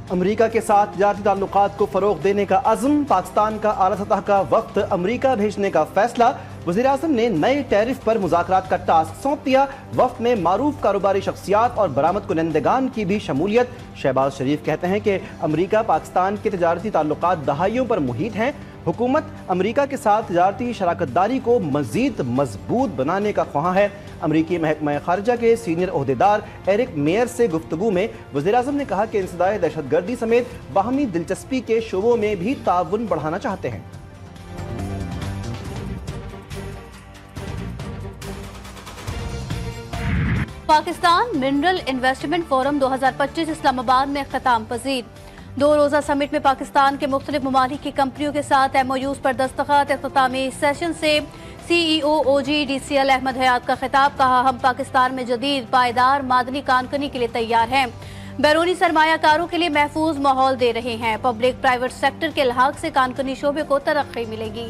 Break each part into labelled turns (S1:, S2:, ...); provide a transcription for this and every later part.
S1: अमरीका के साथ तजारती ताल्लुकात को फ़रोग़ देने का अज़्म, पाकिस्तान का आला सतह का वक्त अमरीका भेजने का फैसला। वज़ीर-ए-आज़म ने नए टैरिफ पर मुज़ाकरात का टास्क सौंप दिया। वफ़द में मारूफ कारोबारी शख्सियात और बरामद कुनंदगान की भी शमूलियत। शहबाज शरीफ कहते हैं कि अमरीका पाकिस्तान के तजारती ताल्लुकात दहाइयों पर मुहित हैं। हुकूमत अमरीका के साथ तजारती शराकतदारी को मज़ीद मजबूत बनाने का ख्वाहां है। अमरीकी महकमा खारजा के सीनियर ओहदेदार एरिक मेयर से गुफ्तगू में वज़ीर-ए-आज़म ने कहा कि इंसदाए दहशतगर्दी समेत बाहमी दिलचस्पी के शोबों में भी ताउन बढ़ाना चाहते हैं।
S2: Pakistan mineral investment forum 2025 Islamabad में ख़िताम पजीर। 2 रोज़ा समिट में पाकिस्तान के मुख्तलिफ ममालिक की कंपनियों के साथ MOUs पर दस्तखत। इख्तितामी सेशन से CEO OGDCL अहमद हयात का खिताब। कहा, हम पाकिस्तान में जदीद पायदार मादनी कानकनी के लिए तैयार हैं। बैरूनी सरमायाकारों के लिए महफूज माहौल दे रहे हैं। पब्लिक प्राइवेट सेक्टर के लिहाज से कानकनी शोबे को तरक्की मिलेगी।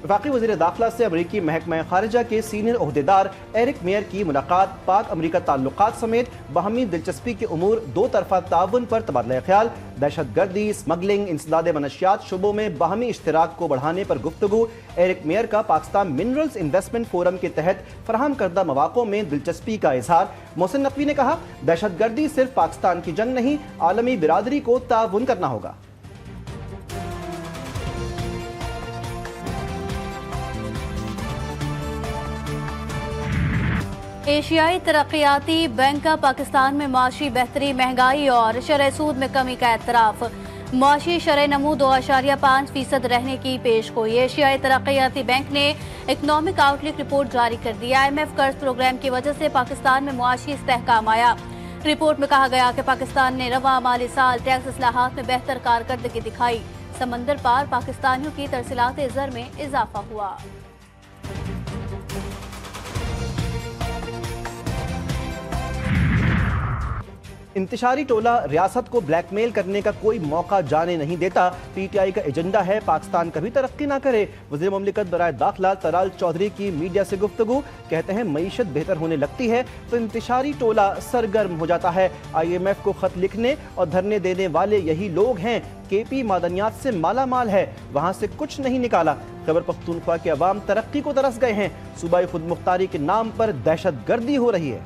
S1: वफाकी वज़ीर दाखिला से अमरीकी महकमा खारजा के सीनियर ओहदेदार एरिक मेयर की मुलाकात। पाक अमरीका ताल्लुकात समेत बाहमी दिलचस्पी के उमूर, दो तरफा ताउन पर तबादला ख्याल। दहशतगर्दी, स्मगलिंग, इंसदाद मनशियात शुबों में बाहमी इश्तराक को बढ़ाने पर गुफ्तगू। एरिक मेयर का पाकिस्तान मिनरल्स इन्वेस्टमेंट फोरम के तहत फराहम करदा मवाक़ों में दिलचस्पी का इजहार। मोहसिन नकवी ने कहा, दहशतगर्दी सिर्फ पाकिस्तान की जंग नहीं, आलमी बिरादरी को ताउन करना होगा।
S2: एशियाई तरक्याती बैंक का पाकिस्तान में माशी बेहतरी, महंगाई और शरह सूद में कमी का एतराफ़। माशी शरह नमू 2.5% रहने की पेशगोई। एशियाई तरक्याती बैंक ने इकनॉमिक आउटलुक रिपोर्ट जारी कर दी। IMF कर्ज प्रोग्राम की वजह से पाकिस्तान में मुआशी इस्तेहकाम आया। रिपोर्ट में कहा गया कि पाकिस्तान ने रवा माली साल टैक्स इस्लाहात में बेहतर कारकर्दगी दिखाई। समंदर पार पाकिस्तानियों की तरसीलात ज़र में इजाफा हुआ।
S1: इंतशारी टोला रियासत को ब्लैकमेल करने का कोई मौका जाने नहीं देता। PTI का एजेंडा है पाकिस्तान कभी तरक्की ना करे। वज़ीर मुमलिकत बराए दाखिला तराल चौधरी की मीडिया से गुफ्तगू। कहते हैं, मईशत बेहतर होने लगती है तो इंतशारी टोला सरगर्म हो जाता है। IMF को खत लिखने और धरने देने वाले यही लोग हैं। KP मादनियात से माला माल है, वहाँ से कुछ नहीं निकाला। खैबर पख्तूनख्वा के अवाम तरक्की को तरस गए हैं। सूबाई खुद मुख्तारी के नाम पर दहशतगर्दी हो रही है।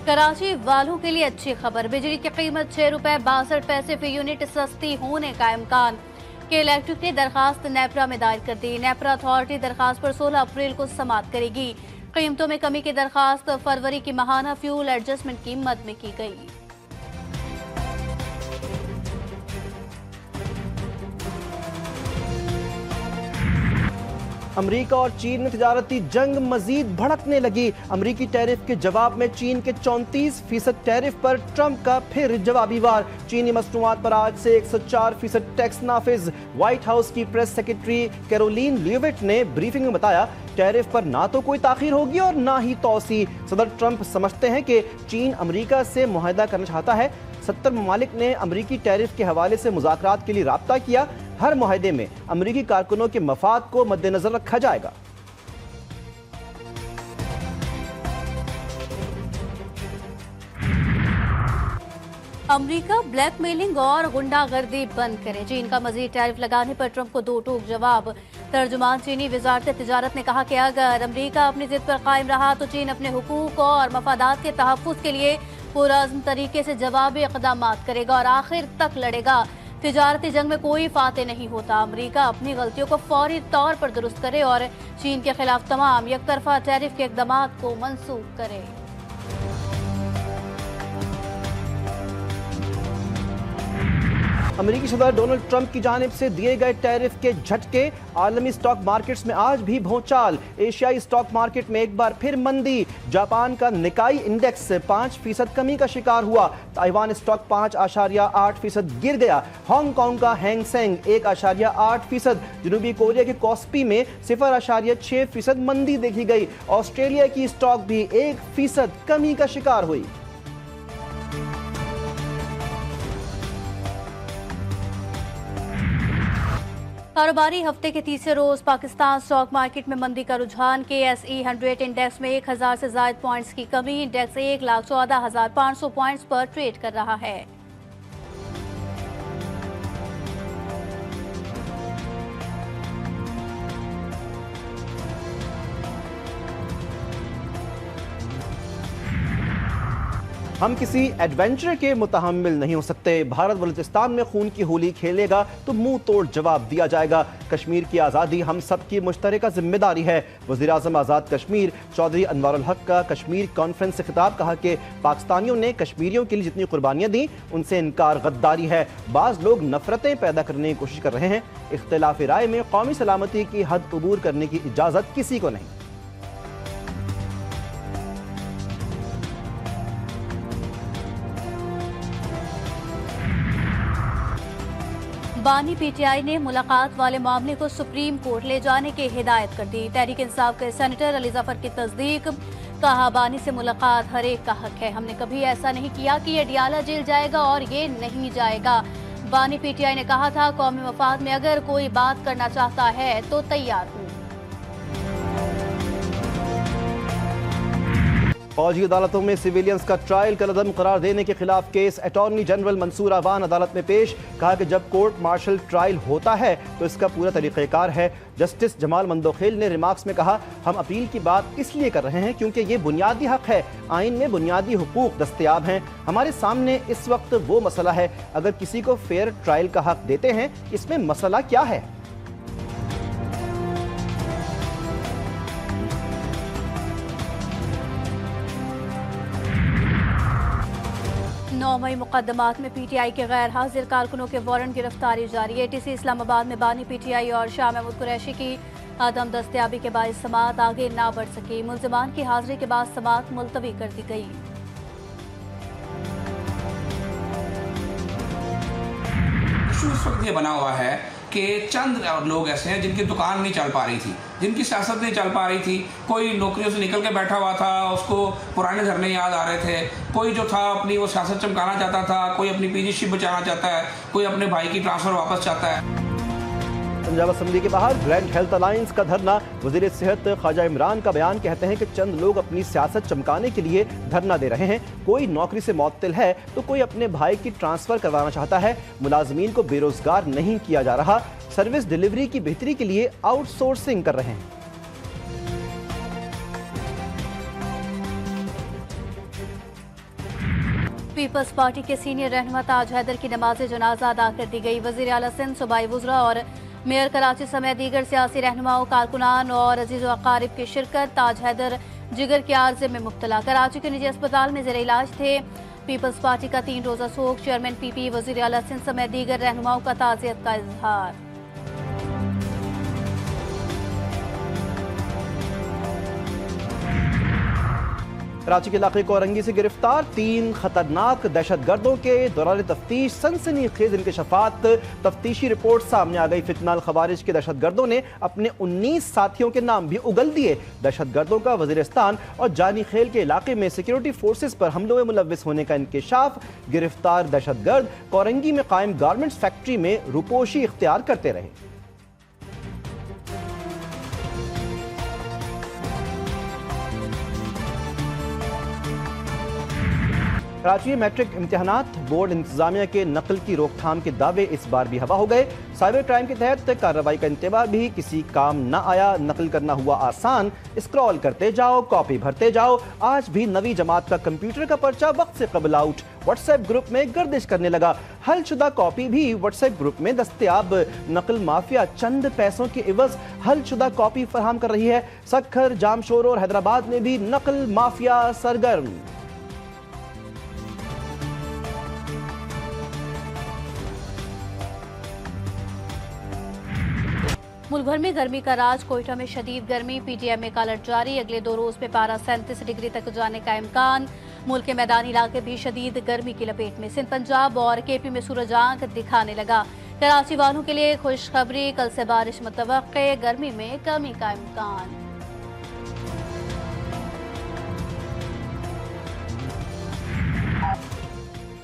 S2: कराची वालों के लिए अच्छी खबर, बिजली की कीमत ₹6.62 फी यूनिट सस्ती होने का इम्कान। के इलेक्ट्रिक ने दरखास्त नेपरा में दायर कर दी। नेपरा अथॉरिटी दरखास्त पर 16 अप्रैल को समाअत करेगी। कीमतों में कमी की दरखास्त फरवरी की माहाना फ्यूल एडजस्टमेंट की मद में की गई।
S1: अमरीका और चीन में तजारती जंग मजीद भड़कने लगी। अमरीकी टैरिफ के जवाब में चीन के 34% टैरिफ पर ट्रंप का फिर जवाबी वार। चीनी मसनूआत पर आज से 104% टैक्स नाफिज। व्हाइट हाउस की प्रेस सेक्रेटरी कैरोलीन लियोविट ने ब्रीफिंग में बताया, टैरिफ पर ना तो कोई ताखीर होगी और ना ही तौसी। सदर ट्रंप समझते हैं कि चीन अमरीका से मुआहदा करना चाहता है। 70 ममालिक ने अमरीकी टैरिफ के हवाले से मुज़ाकरात के लिए राब्ता किया। हर मुआहदे में अमरीकी कारकुनों के मफाद को मद्देनजर रखा जाएगा।
S2: अमरीका ब्लैकमेलिंग और गुंडागर्दी बंद करे। चीन का मजीद टैरिफ लगाने पर ट्रंप को दो टूक जवाब। तर्जुमान चीनी वजारत तिजारत ने कहा कि अगर अमरीका अपनी जिद पर कायम रहा तो चीन अपने हुकूक और मफादात के तहफ़्फ़ुज़ के लिए पुरअज़्म तरीके से जवाबी इक़दामात करेगा और आखिर तक लड़ेगा। तिजारती जंग में कोई फाते नहीं होता। अमरीका अपनी गलतियों को फौरी तौर पर दुरुस्त करे और चीन के खिलाफ तमाम एक तरफा टैरिफ के इक़दाम को मनसूख करे।
S1: अमेरिकी सदर डोनाल्ड ट्रंप की जानिब से दिए गए टैरिफ के झटके। आलमी स्टॉक मार्केट्स में आज भी भौचाल। एशियाई स्टॉक मार्केट में एक बार फिर मंदी। जापान का निकाई इंडेक्स 5% कमी का शिकार हुआ। ताइवान स्टॉक 5.8% गिर गया। हांगकांग का हैंग सेंग 1.8%। जनूबी कोरिया के कॉस्पी में 0.6% मंदी देखी गई। ऑस्ट्रेलिया की स्टॉक भी 1% कमी का शिकार हुई।
S2: कारोबारी हफ्ते के तीसरे रोज पाकिस्तान स्टॉक मार्केट में मंदी का रुझान। KSE 100 इंडेक्स में 1000 से ज्यादा पॉइंट्स की कमी। इंडेक्स 1,14,500 पॉइंट्स पर ट्रेड कर रहा है।
S1: हम किसी एडवेंचर के मुतहम्मिल नहीं हो सकते। भारत बलूचिस्तान में खून की होली खेलेगा तो मुंह तोड़ जवाब दिया जाएगा। कश्मीर की आज़ादी हम सब की मुश्तरका जिम्मेदारी है। वज़ीर-ए-आज़म आज़ाद कश्मीर चौधरी अनवारुल हक का कश्मीर कॉन्फ्रेंस से खिताब। कहा कि पाकिस्तानियों ने कश्मीरियों के लिए जितनी कुर्बानियाँ दी उनसे इनकार गद्दारी है। बाज़ लोग नफरतें पैदा करने की कोशिश कर रहे हैं। इख्तिलाफ राय में कौमी सलामती की हद अबूर करने की इजाज़त किसी को नहीं।
S2: बानी PTI ने मुलाकात वाले मामले को सुप्रीम कोर्ट ले जाने की हिदायत कर दी। तहरीक इंसाफ के सेनेटर अली जफर की तस्दीक। कहा, बानी से मुलाकात हर एक का हक है। हमने कभी ऐसा नहीं किया कि ये डियाला जेल जाएगा और ये नहीं जाएगा। बानी PTI ने कहा था, कौमी मफाद में अगर कोई बात करना चाहता है तो तैयार हूँ।
S1: फौजी अदालतों में सिविलियंस का ट्रायल कलअदम करार देने के खिलाफ case. Attorney general Mansoor Awan अदालत में पेश। कहा कि जब कोर्ट मार्शल ट्रायल होता है तो इसका पूरा तरीक़ेकार है। जस्टिस जमाल मंदोखेल ने रिमार्क्स में कहा, हम अपील की बात इसलिए कर रहे हैं क्योंकि ये बुनियादी हक है। आइन में बुनियादी हुकूक दस्तयाब हैं। हमारे सामने इस वक्त वो मसला है। अगर किसी को फेयर ट्रायल का हक देते हैं, इसमें मसला क्या है?
S2: 9 मई मुकदमात में PTI के गैर हाजिर कारकुनों के वारंट गिरफ्तारी जारी है। TC इस्लामाबाद में बानी PTI और शाह महमूद कुरैशी की आदम दस्तयाबी के बायस समाअत आगे ना बढ़ सकी। मुल्जिमान की हाजिरी के बाद समाअत मुलतवी कर दी गई।
S3: इस वक्त ये बना हुआ है कि चंद लोग ऐसे हैं जिनकी दुकान नहीं चल पा रही थी, जिनकी सियासत नहीं चल पा रही थी। कोई नौकरियों से निकल के बैठा हुआ था, उसको पुराने धरने याद आ रहे थे। कोई जो था अपनी वो सियासत चमकाना चाहता था, कोई अपनी PGC बचाना चाहता है, कोई अपने भाई की ट्रांसफ़र वापस चाहता है।
S1: पंजाब असम्बली के बाहर ग्रैंड हेल्थ अलायंस का धरना। वज़ीर सेहत ख्वाजा इमरान का बयान। कहते हैं कि चंद लोग अपनी सियासत चमकाने के लिए धरना दे रहे हैं। कोई नौकरी से मुअत्तल है तो कोई अपने भाई की ट्रांसफ़र करवाना चाहता है। मुलाजमीन को बेरोजगार नहीं किया जा रहा। सर्विस डिलीवरी की बेहतरी के लिए आउटसोर्सिंग कर रहे हैं।
S2: पीपल्स पार्टी के सीनियर रहनुमा ताज हैदर की नमाज जनाजा अदा कर दी गई। वज़ीर आला सिंध, सूबाई वुज़रा और मेयर कराची समेत दीगर सियासी रहनुमाओं, कारकुनान और अजीज़ व अकारिब की शिरकत। ताज हैदर जिगर के आर्जे में मुब्तला कराची के निजी अस्पताल में ज़ेर इलाज थे। पीपल्स पार्टी का 3 रोज़ा सोग। चेयरमैन PP वज़ीर आला सिंध समेत दीगर रहनुमाओं का ताज़ियत का इजहार।
S1: कराची के इलाके कोरंगी से गिरफ्तार 3 खतरनाक दहशतगर्दों के दौरान तफ्तीश सनसनीखेज इंकशाफात। तफ्तीशी रिपोर्ट सामने आ गई। फितनाल खवारिज के दहशतगर्दों ने अपने 19 साथियों के नाम भी उगल दिए। दहशतगर्दों का वजीरिस्तान और जानी खेल के इलाके में सिक्योरिटी फोर्सेस पर हमलों में मुलव्विस होने का इंकशाफ। गिरफ्तार दहशतगर्द कोरंगी में कायम गारमेंट्स फैक्ट्री में रुपोशी इख्तियार करते रहे। कराची में मैट्रिक इम्तिहानात बोर्ड इंतजामिया के नकल की रोकथाम के दावे इस बार भी हवा हो गए। साइबर क्राइम के तहत कार्रवाई का इंतबाह भी किसी काम न आया। नकल करना हुआ आसान, स्क्रॉल करते जाओ, कॉपी भरते जाओ। आज भी नवी जमात का कंप्यूटर का पर्चा वक्त से कबल आउट। व्हाट्सएप ग्रुप में गर्दिश करने लगा। हलशुदा कॉपी भी व्हाट्सएप ग्रुप में दस्तयाब। नकल माफिया चंद पैसों के इवज हलशुदा कॉपी फराहम कर रही है। सक्खर, जामशोर और हैदराबाद में भी नकल माफिया सरगर्म।
S2: मुल्क भर में गर्मी का राज। कोयटा में शदीद गर्मी। PTM में अलर्ट जारी। अगले 2 रोज में पारा 37 डिग्री तक जाने का इम्कान। मुल्क के मैदानी इलाके भी शदीद गर्मी की लपेट में। सिंध, पंजाब और KP में सूरज आंख दिखाने लगा। कराची वालों के लिए खुशखबरी, कल से बारिश मुतवक्के। गर्मी में कमी का इम्कान।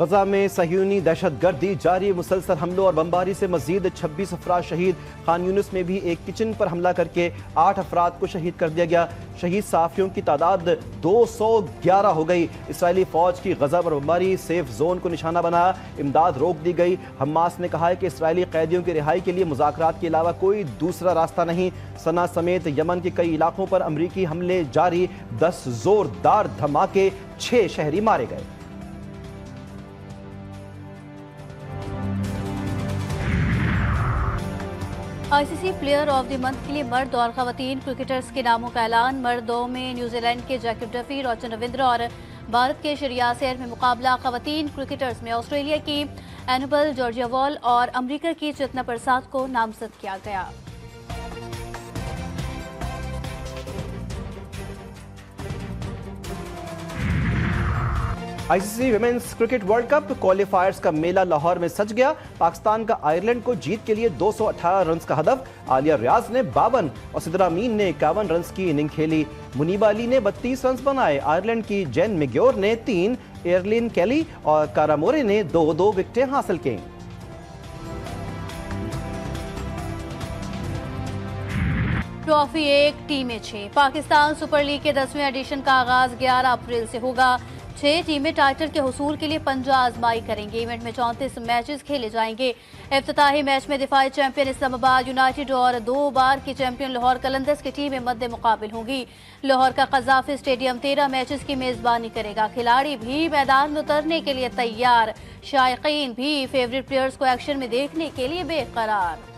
S1: गजा में सह्यूनी दहशतगर्दी जारी, मुसलसल हमलों और बमबारी से मजीद 26 अफराद शहीद। खान यूनिस में भी एक किचन पर हमला करके 8 अफराद को शहीद कर दिया गया। शहीद सहाफियों की तादाद 211 हो गई। इसराइली फौज की गजा पर बमबारी, सेफ जोन को निशाना बनाया, इमदाद रोक दी गई। हमास ने कहा है कि इसराइली कैदियों की रिहाई के लिए मुज़ाकरात के अलावा कोई दूसरा रास्ता नहीं। सना समेत यमन के कई इलाकों पर अमरीकी हमले जारी, 10 जोरदार धमाके, 6 शहरी मारे गए।
S2: ICC player of the month के लिए मर्द और खवातीन क्रिकेटर्स के नामों का ऐलान। मर्दों में न्यूजीलैंड के जैकब डफी, रोचन रविंद्र और भारत के श्रेयास में मुकाबला। खवातीन क्रिकेटर्स में ऑस्ट्रेलिया की एनुबल, जॉर्जिया वॉल और अमरीका की चेतना प्रसाद को नामजद किया गया।
S1: ICC women's cricket world cup क्वालिफायर्स का मेला लाहौर में सज गया। पाकिस्तान का आयरलैंड को जीत के लिए 218 रन का हदफ। आलिया रियाज ने 52 और सिद्रा अमीन ने 51 रन की इनिंग खेली। मुनीबा अली ने 32 रन बनाए। आयरलैंड की जेन मैग्योर ने 3, एयरलिन कैली और कारामोरे ने 2-2 विकेटें हासिल की।
S2: ट्रॉफी 1 टीमें 6। पाकिस्तान सुपर लीग के 10वें एडिशन का आगाज 11 अप्रैल से होगा। 6 टीमें टाइटल के हुसूल के लिए पंजा आजमाई करेंगे। इवेंट में 34 मैचेस खेले जाएंगे। इफ्तिताही मैच में दिफाई चैंपियन इस्लामाबाद यूनाइटेड और 2 बार की चैंपियन लाहौर कलंदर्स की टीमें मद्दे मुकाबिल होंगी। लाहौर का कज़ाफी स्टेडियम 13 मैचेस की मेजबानी करेगा। खिलाड़ी भी मैदान में उतरने के लिए तैयार। शायकीन भी फेवरेट प्लेयर्स को एक्शन में देखने के लिए बेकरार।